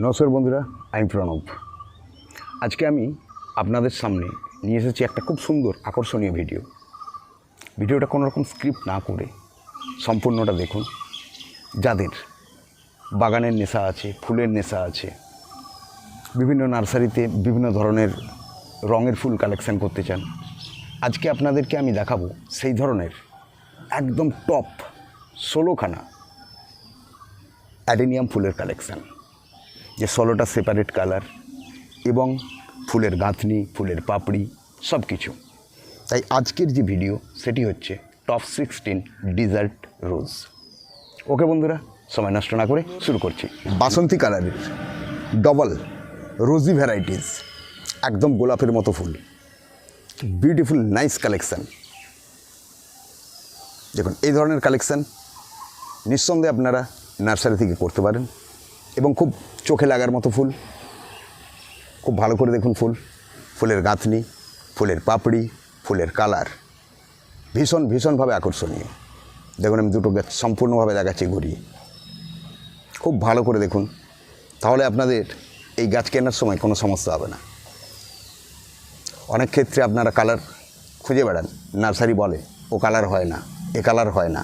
নমস্কার বন্ধুরা, আমি প্রণব। আজকে আমি আপনাদের সামনে নিয়ে এসেছি একটা খুব সুন্দর আকর্ষণীয় ভিডিওটা কোনো রকম স্ক্রিপ্ট না করে সম্পূর্ণটা দেখুন। যাদের বাগানের নেশা আছে, ফুলের নেশা আছে, বিভিন্ন নার্সারিতে বিভিন্ন ধরনের রঙের ফুল কালেকশান করতে চান, আজকে আপনাদেরকে আমি দেখাবো সেই ধরনের একদম টপ 16খানা অ্যাডেনিয়াম ফুলের কালেকশান, যে 16টা সেপারেট কালার এবং ফুলের গাঁথনি, ফুলের পাপড়ি সব কিছু। তাই আজকের যে ভিডিও সেটি হচ্ছে টপ 16 ডিজার্ট রোজ। ওকে বন্ধুরা, সময় নষ্ট না করে শুরু করছি। বাসন্তী কালারের ডবল রোজি ভ্যারাইটিস, একদম গোলাপের মতো ফুল, বিউটিফুল নাইস কালেকশান। দেখুন, এই ধরনের কালেকশান নিঃসন্দেহে আপনারা নার্সারি থেকে করতে পারেন এবং খুব চোখে লাগার মতো ফুল। খুব ভালো করে দেখুন ফুলের গাঁথনি, ফুলের পাপড়ি, ফুলের কালার ভীষণভাবে আকর্ষণীয়। দেখুন, আমি দুটো গাছ সম্পূর্ণভাবে দেখাচ্ছি ঘুরিয়ে। খুব ভালো করে দেখুন, তাহলে আপনাদের এই গাছ কেনার সময় কোনো সমস্যা হবে না। অনেক ক্ষেত্রে আপনারা কালার খুঁজে বেড়ান, নার্সারি বলে ও কালার হয় না, এ কালার হয় না।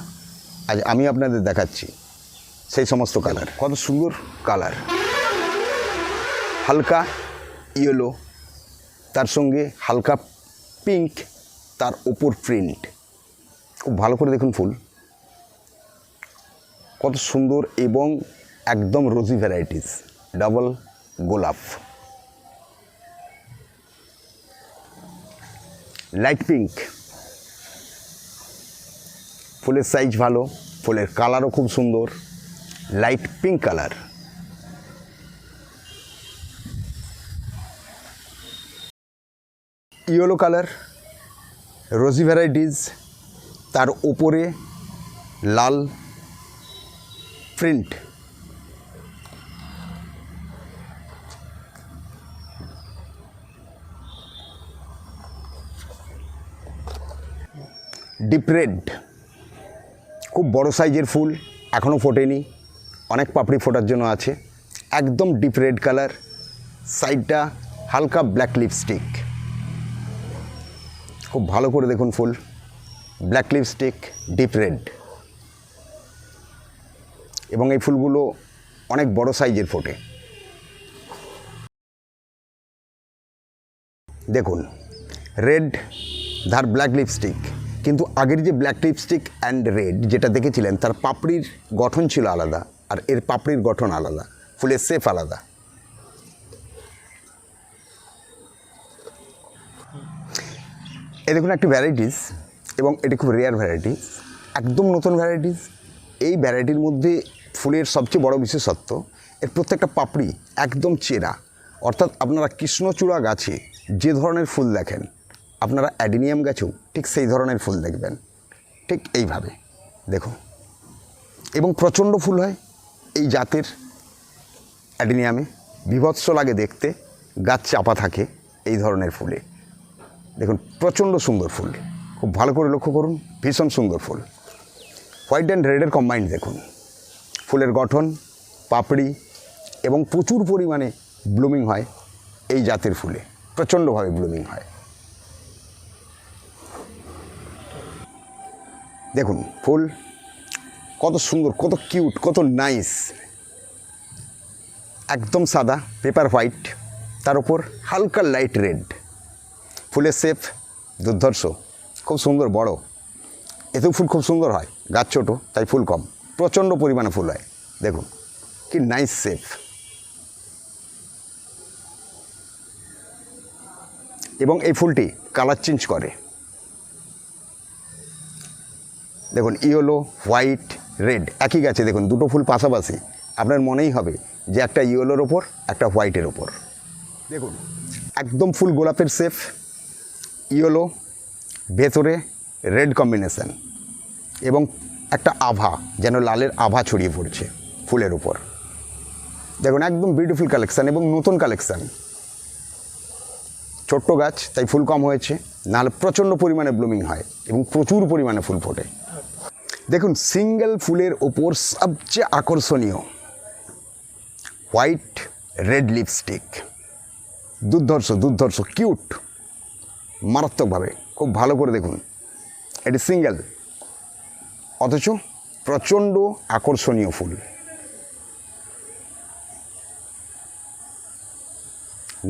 আজ আমি আপনাদের দেখাচ্ছি সেই সমস্ত কালার। কত সুন্দর কালার, হালকা ইয়েলো, তার সঙ্গে হালকা পিঙ্ক, তার ওপর প্রিন্ট। খুব ভালো করে দেখুন ফুল কত সুন্দর এবং একদম রোজি ভ্যারাইটিস, ডাবল গোলাপ, লাইট পিঙ্ক। ফুলের সাইজ ভালো, ফুলের কালারও খুব সুন্দর, light pink colour. Yellow colour, rosy varieties, তার ওপরে লাল প্রিন্ট। ডিপ রেড, খুব বড় সাইজের ফুল, এখনও ফোটেনি, অনেক পাপড়ি ফোটার জন্য আছে। একদম ডিপ রেড কালার, সাইডটা হালকা ব্ল্যাক লিপস্টিক। খুব ভালো করে দেখুন ফুল, ব্ল্যাক লিপস্টিক, ডিপ রেড। এবং এই ফুলগুলো অনেক বড় সাইজের ফোটে। দেখুন, রেড ধার ব্ল্যাক লিপস্টিক, কিন্তু আগের যে ব্ল্যাক লিপস্টিক অ্যান্ড রেড যেটা দেখেছিলেন, তার পাপড়ির গঠন ছিল আলাদা, আর এর পাপড়ির গঠন আলাদা, ফুলের শেপ আলাদা। এই দেখুন একটি ভ্যারাইটিস, এবং এটি খুব রেয়ার ভ্যারাইটিস, একদম নতুন ভ্যারাইটিস। এই ভ্যারাইটির মধ্যে ফুলের সবচেয়ে বড় বিশেষত্ব, এর প্রত্যেকটা পাপড়ি একদম চেরা। অর্থাৎ আপনারা কৃষ্ণচূড়া গাছে যে ধরনের ফুল দেখেন, আপনারা অ্যাডেনিয়াম গাছেও ঠিক সেই ধরনের ফুল দেখবেন, ঠিক এইভাবে দেখুন। এবং প্রচণ্ড ফুল হয় এই জাতের অ্যাডেনিয়ামে, বীভৎস লাগে দেখতে, গাছ চাপা থাকে এই ধরনের ফুলে। দেখুন, প্রচণ্ড সুন্দর ফুল, খুব ভালো করে লক্ষ্য করুন, ভীষণ সুন্দর ফুল। হোয়াইট অ্যান্ড রেডের কম্বাইন্ড দেখুন, ফুলের গঠন, পাপড়ি, এবং প্রচুর পরিমাণে ব্লুমিং হয় এই জাতের ফুলে, প্রচণ্ডভাবে ব্লুমিং হয়। দেখুন ফুল কত সুন্দর, কত কিউট, কত নাইস। একদম সাদা পেপার হোয়াইট, তার উপর হালকা লাইট রেড। ফুলের শেপ দুর্ধর্ষ, খুব সুন্দর, বড়। এতেও ফুল খুব সুন্দর হয়, গাছ ছোটো তাই ফুল কম, প্রচণ্ড পরিমাণে ফুল হয়। দেখুন কি নাইস শেপ। এবং এই ফুলটি কালার চেঞ্জ করে। দেখুন, ইয়েলো, হোয়াইট, রেড একই গাছে দেখুন, দুটো ফুল পাশাপাশি, আপনার মনেই হবে যে একটা ইয়েলোর ওপর একটা হোয়াইটের ওপর। দেখুন, একদম ফুল গোলাপের শেপ, ইয়েলো, ভেতরে রেড কম্বিনেশান, এবং একটা আভা, যেন লালের আভা ছড়িয়ে পড়ছে ফুলের উপর। দেখুন, একদম বিউটিফুল কালেকশান এবং নতুন কালেকশান। ছোট্ট গাছ তাই ফুল কম হয়েছে, নাহলে প্রচণ্ড পরিমাণে ব্লুমিং হয় এবং প্রচুর পরিমাণে ফুল ফোটে। দেখুন, সিঙ্গেল ফুলের ওপর সবচেয়ে আকর্ষণীয় হোয়াইট রেড লিপস্টিক, দুর্ধর্ষ কিউট, মারাত্মকভাবে। খুব ভালো করে দেখুন, এটি সিঙ্গেল অথচ প্রচণ্ড আকর্ষণীয় ফুল।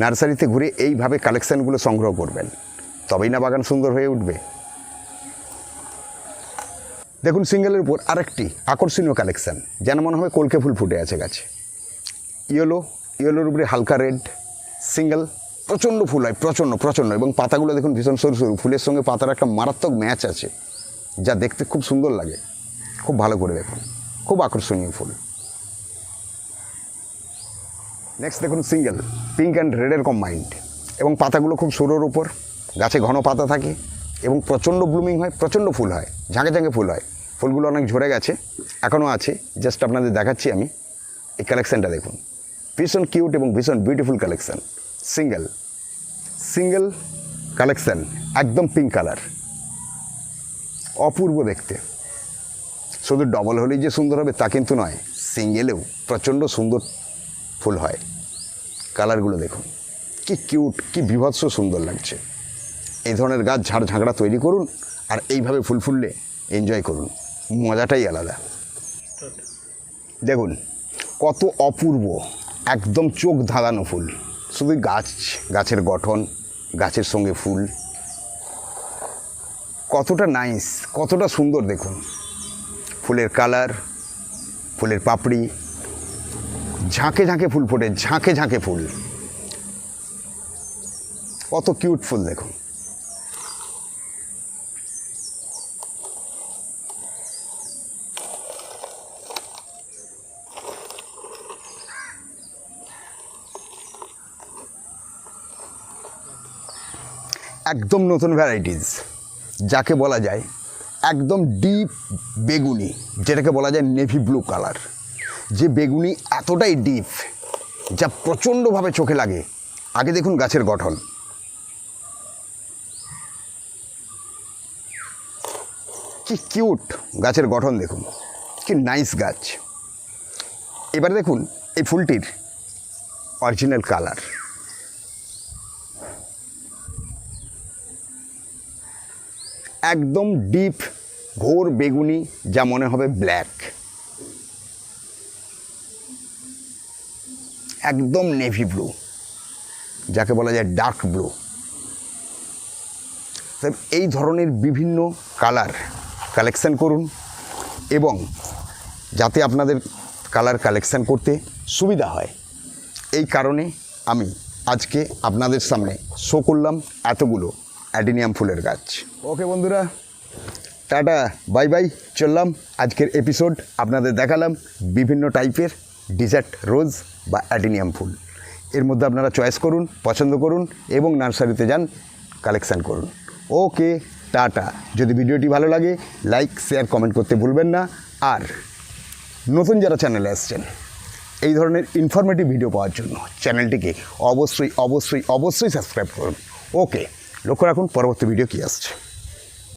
নার্সারিতে ঘুরে এইভাবে কালেকশানগুলো সংগ্রহ করবেন, তবেই না বাগান সুন্দর হয়ে উঠবে। দেখুন সিঙ্গেলের উপর আরেকটি আকর্ষণীয় কালেকশান, যেন মনে হয় কলকে ফুল ফুটে আছে গাছে। ইয়েলোর উপরে হালকা রেড, সিঙ্গেল, প্রচণ্ড ফুল হয়, প্রচণ্ড। এবং পাতাগুলো দেখুন ভীষণ সরু, ফুলের সঙ্গে পাতার একটা মারাত্মক ম্যাচ আছে, যা দেখতে খুব সুন্দর লাগে। খুব ভালো করে দেখুন, খুব আকর্ষণীয় ফুল। নেক্সট দেখুন সিঙ্গেল, পিঙ্ক অ্যান্ড রেডের কম্বাইন্ড, এবং পাতাগুলো খুব সরুর উপর, গাছে ঘন পাতা থাকে এবং প্রচণ্ড ব্লুমিং হয়, প্রচণ্ড ফুল হয়, ঝাঁকে ফুল হয়। ফুলগুলো অনেক ঝরে গেছে, এখনও আছে, জাস্ট আপনাদের দেখাচ্ছি আমি। এই কালেকশানটা দেখুন, ভীষণ কিউট এবং ভীষণ বিউটিফুল কালেকশান। সিঙ্গেল কালেকশান, একদম পিঙ্ক কালার, অপূর্ব দেখতে। শুধু ডবল হলেই যে সুন্দর হবে তা কিন্তু নয়, সিঙ্গেলেও প্রচণ্ড সুন্দর ফুল হয়। কালারগুলো দেখুন, কি কিউট, কি বিভৎস সুন্দর লাগছে। এই ধরনের গাছ ঝাড়ঝাঁকড়া তৈরি করুন আর এইভাবে ফুল ফুললে এনজয় করুন, মজাটাই আলাদা। দেখুন কত অপূর্ব, একদম চোখ ধাঁধানো ফুল। শুধু গাছের গঠন, গাছের সঙ্গে ফুল, কতটা নাইস, কতটা সুন্দর দেখুন। ফুলের কালার, ফুলের পাপড়ি, ঝাঁকে ফুল ফোটে, ঝাঁকে ফুল, কত কিউট ফুল দেখুন। একদম নতুন ভ্যারাইটিস, যাকে বলা যায় একদম ডিপ বেগুনি, যেটাকে বলা যায় নেভি ব্লু কালার। যে বেগুনি এতটাই ডিপ, যা প্রচণ্ডভাবে চোখে লাগে। আগে দেখুন গাছের গঠন, কি কিউট গাছের গঠন দেখুন, কি নাইস গাছ। এবার দেখুন এই ফুলটির অরিজিনাল কালার, একদম ডিপ ঘোর বেগুনি, যা মনে হবে ব্ল্যাক, একদম নেভি ব্লু, যাকে বলা যায় ডার্ক ব্লু। এই ধরনের বিভিন্ন কালার কালেকশান করুন, এবং যাতে আপনাদের কালার কালেকশান করতে সুবিধা হয়, এই কারণে আমি আজকে আপনাদের সামনে শো করলাম এতগুলো অ্যাডিনিয়াম ফুলের গাছ। ওকে বন্ধুরা, টাটা, বাই, চললাম। আজকের এপিসোড আপনাদের দেখালাম বিভিন্ন টাইপের ডিজার্ট রোজ বা অ্যাডিনিয়াম ফুল। এর মধ্যে আপনারা চয়েস করুন, পছন্দ করুন এবং নার্সারিতে যান, কালেকশান করুন। ওকে, টাটা। যদি ভিডিওটি ভালো লাগে লাইক, শেয়ার, কমেন্ট করতে ভুলবেন না। আর নতুন যারা চ্যানেলে আসছেন, এই ধরনের ইনফরমেটিভ ভিডিও পাওয়ার জন্য চ্যানেলটিকে অবশ্যই সাবস্ক্রাইব করুন। ওকে, লক্ষ্য রাখুন পরবর্তী ভিডিও কী আসছে।